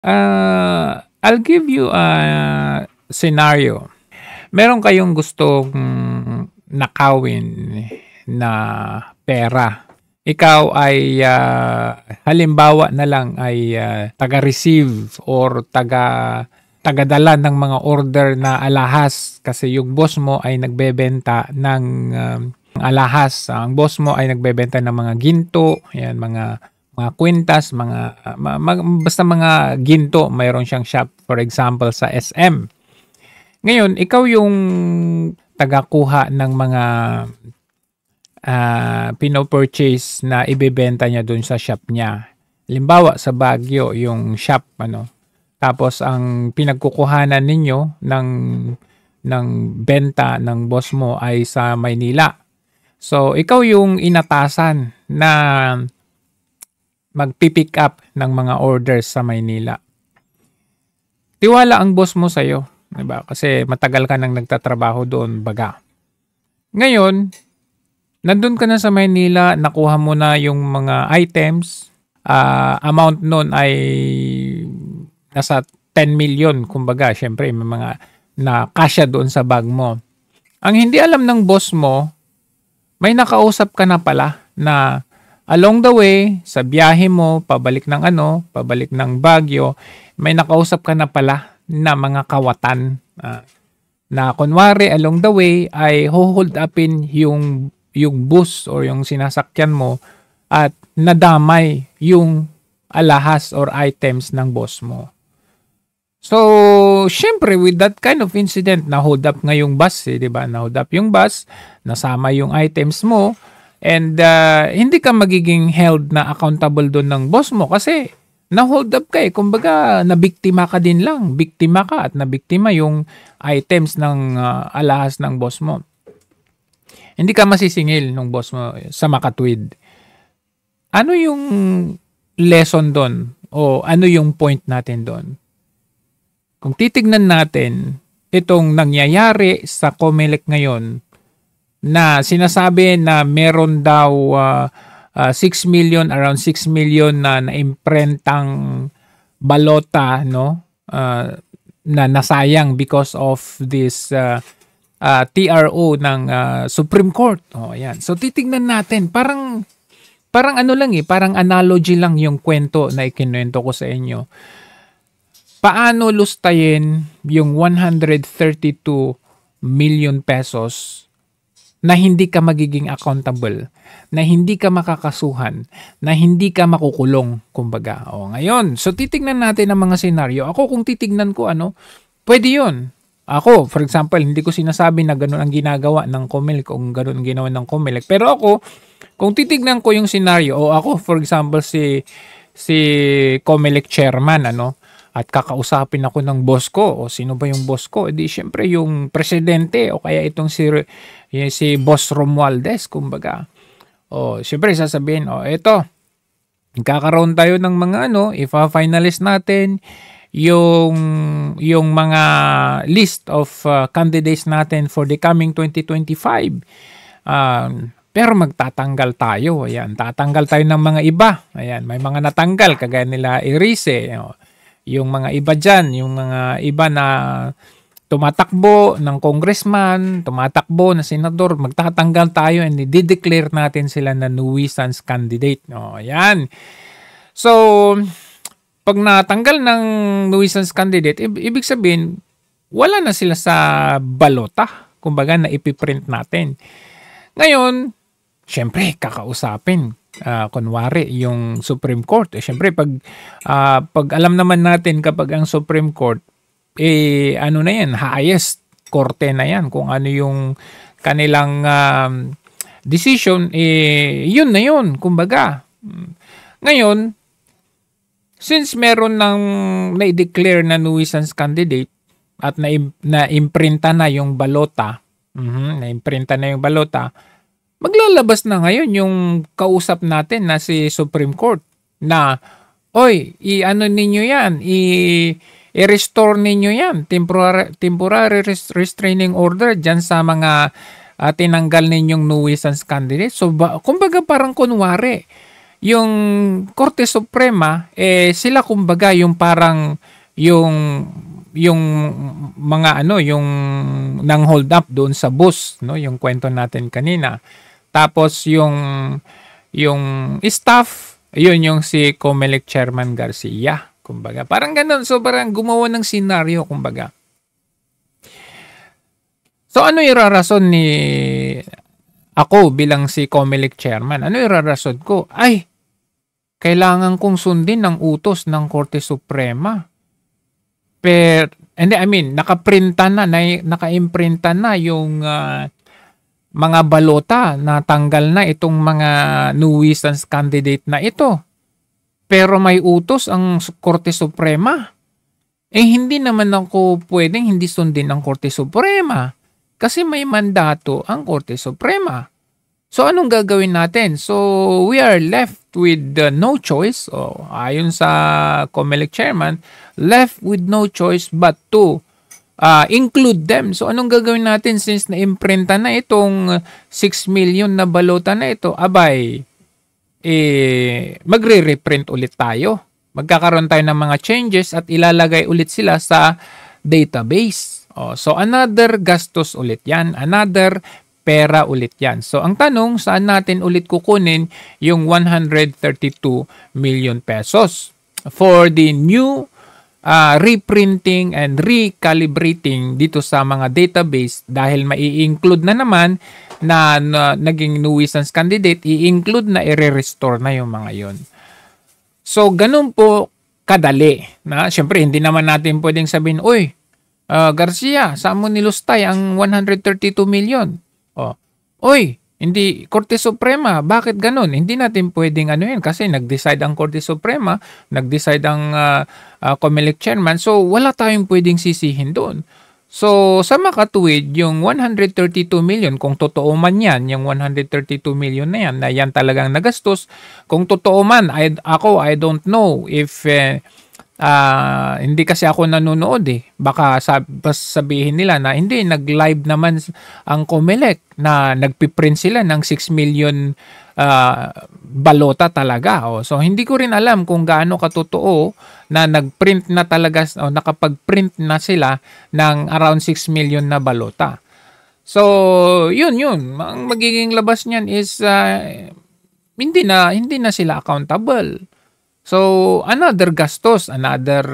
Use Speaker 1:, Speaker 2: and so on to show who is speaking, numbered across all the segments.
Speaker 1: I'll give you a scenario. Meron kayong gustong nakawin na pera. Ikaw ay, halimbawa na lang ay, taga-receive or tagadala ng mga order na alahas kasi yung boss mo ay nagbebenta ng, alahas. Ang boss mo ay nagbebenta ng mga ginto, ayan, mga kwintas, basta mga ginto, mayroon siyang shop, for example, sa SM. Ngayon, ikaw yung tagakuha ng mga pino-purchase na ibebenta niya dun sa shop niya. Halimbawa, sa Baguio, yung shop, tapos ang pinagkukuhanan ninyo ng benta ng boss mo ay sa Maynila. So, ikaw yung inatasan na magpipick up ng mga orders sa Maynila. Tiwala ang boss mo sa'yo, diba? Kasi matagal ka nang nagtatrabaho doon, baga. Ngayon, nandun ka na sa Maynila, nakuha mo na yung mga items, amount nun ay nasa 10 million, kumbaga, syempre, may mga nakasya doon sa bag mo. Ang hindi alam ng boss mo, may nakausap ka na pala na along the way, sa biyahe mo, pabalik ng Baguio, may nakausap ka na pala na mga kawatan na kunwari along the way ay hold upin yung bus or yung sinasakyan mo at nadamay yung alahas or items ng boss mo. So, syempre with that kind of incident, na-hold up nga yung bus, di ba? Na-hold up yung bus, nasama yung items mo, and hindi ka magiging held na accountable doon ng boss mo kasi na-hold up ka eh. Kumbaga, nabiktima ka din lang. Biktima ka at nabiktima yung items ng alahas ng boss mo. Hindi ka masisingil ng boss mo sa makatwid. Ano yung lesson doon? O ano yung point natin doon? Kung titignan natin itong nangyayari sa COMELEC ngayon na sinasabi na meron daw 6 million, around 6 million na naimprentang balota, no? Na nasayang because of this TRO ng Supreme Court. Oh, ayan. So titignan natin, parang ano lang parang analogy lang yung kwento na ikinuwento ko sa inyo. Paano lustayin yung 132 million pesos na hindi ka magiging accountable, na hindi ka makakasuhan, na hindi ka makukulong, kumbaga. O ngayon, so titignan natin ang mga senaryo. Ako kung titignan ko pwede yun. Ako, for example, hindi ko sinasabi na ganun ang ginagawa ng COMELEC o ganun ang ginawa ng COMELEC. Pero ako, kung titignan ko yung senaryo, o ako, for example, si COMELEC chairman, at kakausapin ako ng boss ko, o sino ba yung boss ko? Edi syempre yung presidente, o kaya itong si Boss Romualdez, kumbaga. O, syempre sasabihin, eto, kakaroon tayo ng mga ifa-finalist natin yung mga list of candidates natin for the coming 2025. Pero magtatanggal tayo. Ayan, tatanggal tayo ng mga iba. Ayan, may mga natanggal kagaya nila Erice. Yung mga iba dyan, yung mga iba na tumatakbo ng congressman, tumatakbo na senador, magtatanggal tayo and i-declare natin sila na nuisance candidate. Ayan. So, pag natanggal ng nuisance candidate, ibig sabihin, wala na sila sa balota. Kumbaga, na ipiprint natin. Ngayon, syempre, kakausapin. Kunwari, yung Supreme Court. Syempre, pag alam naman natin kapag ang Supreme Court, ano na yan, highest korte na yan. Kung ano yung kanilang decision, yun na yun. Kumbaga. Ngayon, since meron ng na-declare na nuisance candidate at na-imprinta na yung balota, na-imprinta na yung balota, maglalabas na ngayon yung kausap natin na si Supreme Court na, oy, i-ano ninyo yan, i-restore ninyo yan, temporary restraining order dyan sa mga tinanggal ninyong nuisance candidate. So, kumbaga parang kunwari, yung Korte Suprema, sila kumbaga yung parang yung yung mga ano, yung nang hold up doon sa bus, no, yung kwento natin kanina. Tapos yung staff, yun yung si COMELEC Chairman Garcia, kumbaga. Parang ganun. So parang gumawa ng senaryo, kumbaga. So ano yung rason ni ako bilang si COMELEC Chairman? Ano yung rason ko? Ay, kailangan kong sundin ang utos ng Korte Suprema. Pero, hindi, I mean, naka-imprinta na yung mga balota na tanggal na itong mga nuisance candidate na ito. Pero may utos ang Korte Suprema. Hindi naman ako pwedeng hindi sundin ang Korte Suprema. Kasi may mandato ang Korte Suprema. So anong gagawin natin? So we are left with no choice. Ayon sa COMELEC Chairman, left with no choice but to include them. So anong gagawin natin since na-imprinta na itong 6 million na balota na ito? Abay, magre-reprint ulit tayo. Magkakaroon tayo ng mga changes at ilalagay ulit sila sa database. So another gastos ulit yan. Another pera ulit yan. So ang tanong, saan natin ulit kukunin yung 132 million pesos for the new reprinting and recalibrating dito sa mga database dahil mai-include na naman na naging nuisance candidate, i-include na i-restore na yung mga yon. So ganun po kadali. Siyempre hindi naman natin pwedeng sabihin, "Uy, Garcia, saan mo nilustay ang 132 million?" Oy, hindi, Korte Suprema, bakit ganun? Hindi natin pwedeng ano yan kasi nag-decide ang Korte Suprema, nag-decide ang COMELEC Chairman, so wala tayong pwedeng sisihin doon. So sa makatuwid, yung 132 million, kung totoo man yan, yung 132 million na yan talagang nagastos, kung totoo man, I don't know if hindi kasi ako nanonood Baka sabihin nila na hindi, nag-live naman ang COMELEC na nagpiprint sila ng 6 million balota talaga. So hindi ko rin alam kung gaano katotoo na nagprint na talaga o nakapag-print na sila ng around 6 million na balota. So yun. Ang magiging labas niyan is hindi na sila accountable. So, another gastos, another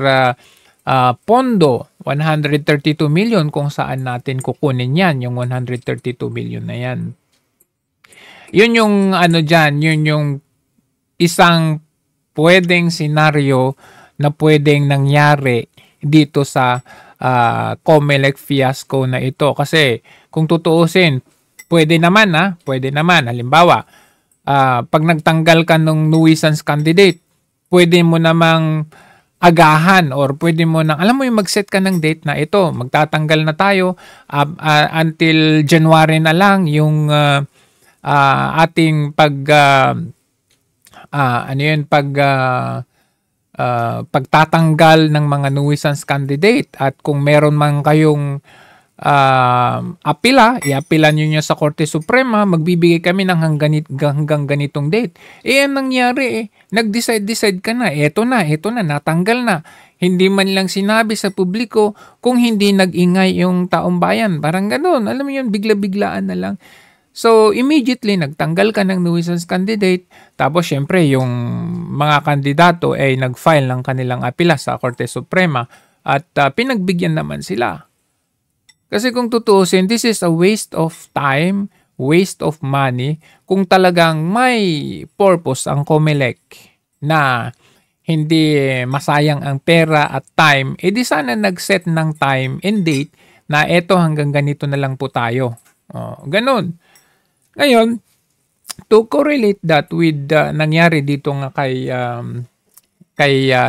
Speaker 1: pondo, 132 million kung saan natin kukunin yan, yung 132 million na yan. Yun yung ano dyan, yun yung isang pwedeng senaryo na pwedeng nangyari dito sa COMELEC fiasco na ito. Kasi kung tutuusin, pwede naman. Halimbawa, pag nagtanggal ka ng nuisance candidate, pwede mo namang agahan or pwede mo nang, alam mo yung mag-set ka ng date na ito, magtatanggal na tayo until January na lang yung ating pagtatanggal ng mga nuisance candidate at kung meron man kayong i-apila nyo sa Korte Suprema, magbibigay kami ng hanggang ganitong date. Ang nangyari nag-decide ka na, eto na, natanggal na. Hindi man lang sinabi sa publiko kung hindi nag-ingay yung taong bayan. Parang gano'n, alam mo yun, bigla-biglaan na lang. So, immediately, nagtanggal ka ng nuisance candidate. Tapos, syempre, yung mga kandidato ay nag-file ng kanilang apila sa Korte Suprema at pinagbigyan naman sila. Kasi kung tutuusin, this is a waste of time, waste of money. Kung talagang may purpose ang COMELEC na hindi masayang ang pera at time, di sana nag-set ng time and date na eto hanggang ganito na lang po tayo. Ganun. Ngayon, to correlate that with nangyari dito nga kay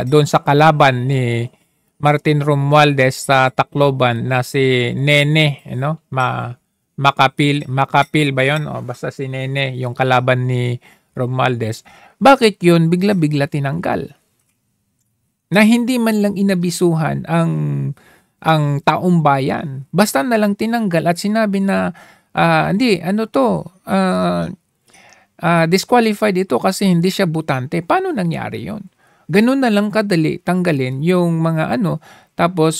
Speaker 1: doon sa kalaban ni Martin Romualdez sa Tacloban na si Nene, Macapil ba yun? Basta si Nene, yung kalaban ni Romualdez. Bakit yun bigla-bigla tinanggal? Na hindi man lang inabisuhan ang taong bayan. Basta na lang tinanggal at sinabi na, hindi, disqualified ito kasi hindi siya butante. Paano nangyari yon? Ganun na lang kadali tanggalin yung mga tapos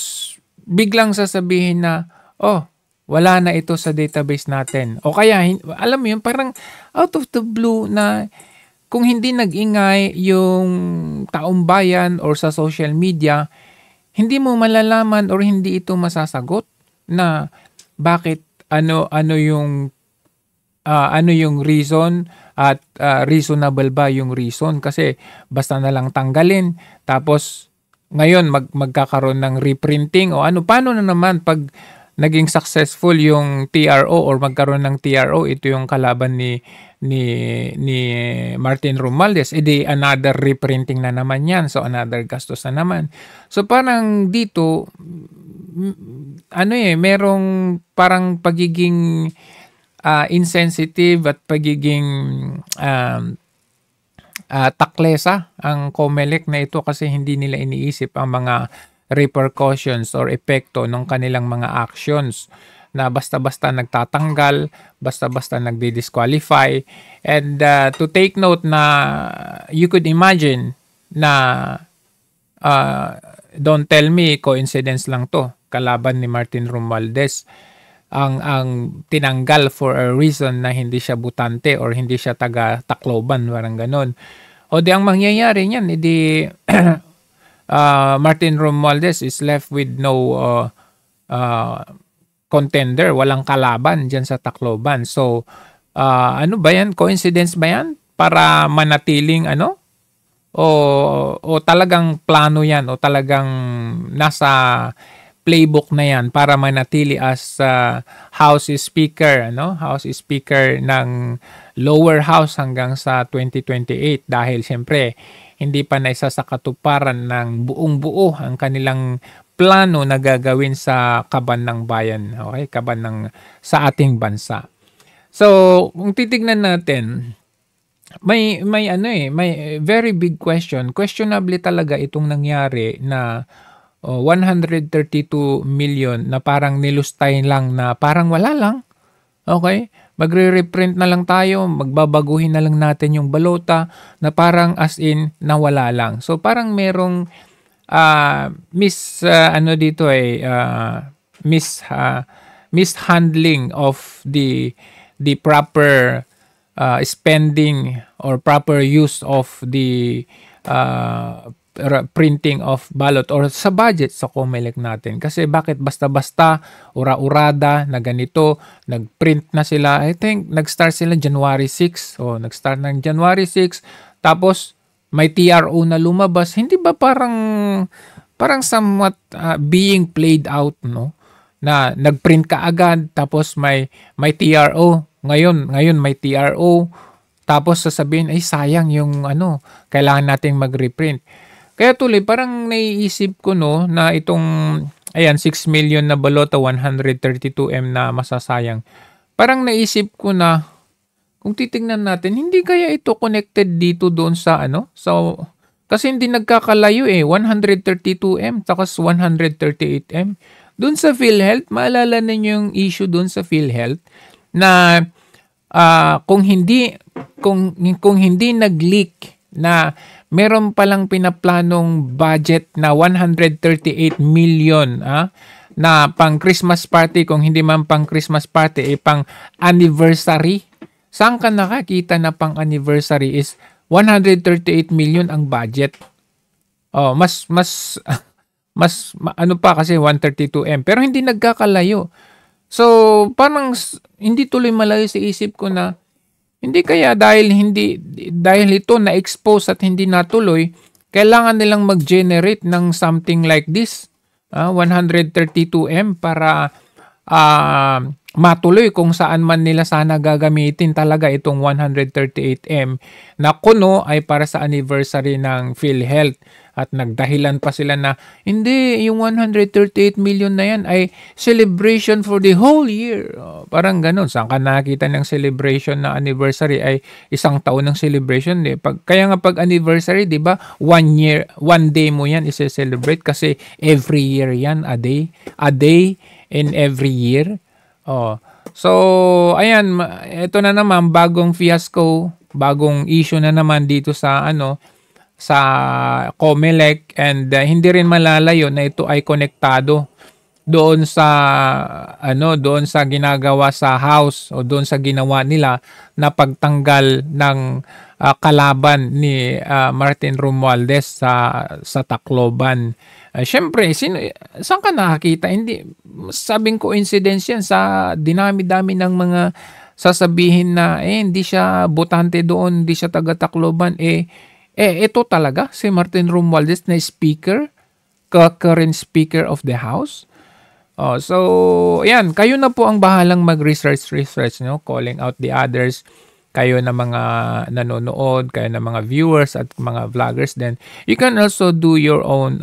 Speaker 1: biglang sasabihin na, oh, wala na ito sa database natin. O kaya, alam mo yun, parang out of the blue na kung hindi nag-ingay yung taong bayan or sa social media, hindi mo malalaman or hindi ito masasagot na bakit ano yung reason at reasonable ba yung reason, kasi basta na lang tanggalin tapos ngayon magkakaroon ng reprinting o paano na naman pag naging successful yung TRO or magkaroon ng TRO, ito yung kalaban ni Martin Romualdez, edi another reprinting na naman yan, so another gastos na naman. So parang dito merong parang pagiging insensitive at pagiging taklesa ang COMELEC na ito kasi hindi nila iniisip ang mga repercussions or epekto ng kanilang mga actions na basta-basta nagtatanggal, basta-basta nagdi-disqualify. And to take note na you could imagine na don't tell me coincidence lang to, kalaban ni Martin Romualdez ang tinanggal for a reason na hindi siya butante or hindi siya taga Tacloban, parang ganon. O di ang mangyayari niyan, edi Martin Romualdez is left with no contender, walang kalaban dyan sa Tacloban. So, ano ba yan? Coincidence ba yan? Para manatiling O talagang plano yan? O talagang nasa playbook na yan para manatili as House Speaker, House Speaker ng lower house hanggang sa 2028 dahil siyempre hindi pa naisa sa katuparan ng buong buo ang kanilang plano na gagawin sa kaban ng bayan, okay? Kaban sa ating bansa. So, kung titignan natin, may very big question. Questionable talaga itong nangyari na 132 million na parang nilustay lang, na parang wala lang. Okay? Magre-reprint na lang tayo, magbabaguhin na lang natin yung balota na parang as in nawala lang. So parang merong mishandling of the proper spending or proper use of the printing of ballot or sa budget sa COMELEC natin. Kasi bakit basta-basta, ura-urada na ganito, nag-print na sila. I think nag-start sila January 6. O, nag-start ng January 6. Tapos, may TRO na lumabas. Hindi ba parang somewhat being played out, no? Na nag-print ka agad, tapos may TRO. Ngayon may TRO. Tapos sasabihin, ay sayang yung kailangan nating mag-reprint. Kaya tuloy, parang naiisip ko na itong 6 million na balota, 132M na masasayang. Parang naisip ko na kung titingnan natin, hindi kaya ito connected dito doon sa So, kasi hindi nagkakalayo 132M tapos 138M. Doon sa PhilHealth, maalala ninyo yung issue doon sa PhilHealth na kung hindi nag-leak na meron palang pinaplanong budget na 138 million na pang Christmas party, kung hindi man pang Christmas party, pang anniversary. Saan ka nakakita na pang anniversary is 138 million ang budget? Oh, mas pa kasi 132M, pero hindi nagkakalayo. So, parang hindi tuloy malayo sa isip ko na hindi kaya dahil ito na-expose at hindi natuloy, kailangan nilang mag-generate ng something like this, 132M para matuloy kung saan man nila sana gagamitin talaga itong 138M na kuno ay para sa anniversary ng PhilHealth. At nagdahilan pa sila na hindi, yung 138 million na yan ay celebration for the whole year. Parang ganun. Saan ka nakita ng celebration na anniversary ay isang taon ng celebration? Kaya nga pag anniversary, di ba, 1 year, 1 day mo yan i-celebrate kasi every year yan, a day in every year. So, ayan, ito na naman, bagong fiasco bagong issue na naman dito sa sa COMELEC, and hindi rin malalayo na ito ay konektado doon sa doon sa ginagawa sa House o doon sa ginawa nila na pagtanggal ng kalaban ni Martin Romualdez sa Tacloban. Siyempre, saan ka nakakita? Hindi, sabing coincidence yan sa dinami-dami ng mga sasabihin na hindi siya botante doon, hindi siya taga Tacloban. Ito talaga si Martin Romualdez na speaker, current speaker of the House. So, ayan, kayo na po ang bahalang mag-research, no? Calling out the others. Kayo na mga nanonood, kayo na mga viewers at mga vloggers din. You can also do your own,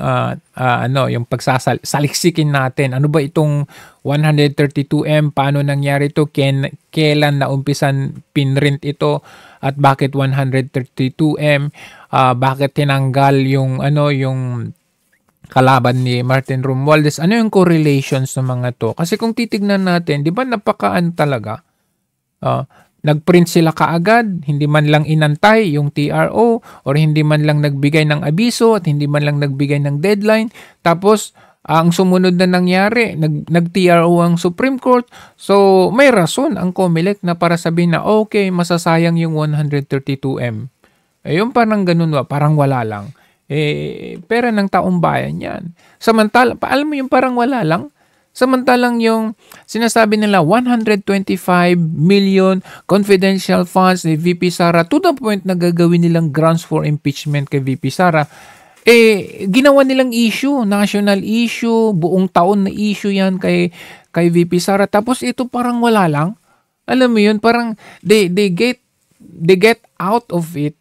Speaker 1: yung pagsasaliksikin natin. Ano ba itong 132M? Paano nangyari ito? Kailan na umpisan pinrint ito? At bakit 132M? Bakit tinanggal yung kalaban ni Martin Romualdez? Ano yung correlations ng mga to? Kasi kung titignan natin, di ba napakaan talaga? Nagprint sila kaagad, hindi man lang inantay yung TRO or hindi man lang nagbigay ng abiso at hindi man lang nagbigay ng deadline. Tapos, ang sumunod na nangyari, nag-TRO ang Supreme Court. So, may rason ang COMELEC na para sabihin na okay, masasayang yung 132M. Yung parang ganun ba? Parang wala lang. Pera ng taong bayan yan. Samantala, alam mo yung parang wala lang? Samantalang yung sinasabi nila 125 million confidential funds ni VP Sara, to the point na gagawin nilang grounds for impeachment kay VP Sara, ginawa nilang issue, national issue, buong taon na issue yan kay VP Sara. Tapos ito parang wala lang. Alam mo yun, parang they get out of it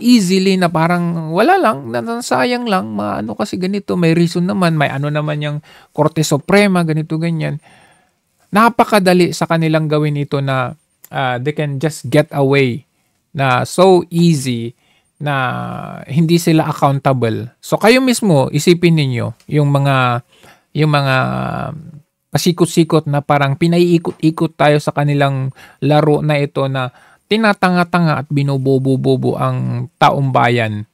Speaker 1: easily, na parang wala lang, sayang lang, kasi ganito, may reason naman, may naman yung Korte Suprema, ganito, ganyan. Napakadali sa kanilang gawin ito na they can just get away na so easy na hindi sila accountable. So kayo mismo, isipin ninyo yung mga pasikot-sikot na parang pinaiikot-ikot tayo sa kanilang laro na ito na tinatanga-tanga at binobobo-bobo ang taong bayan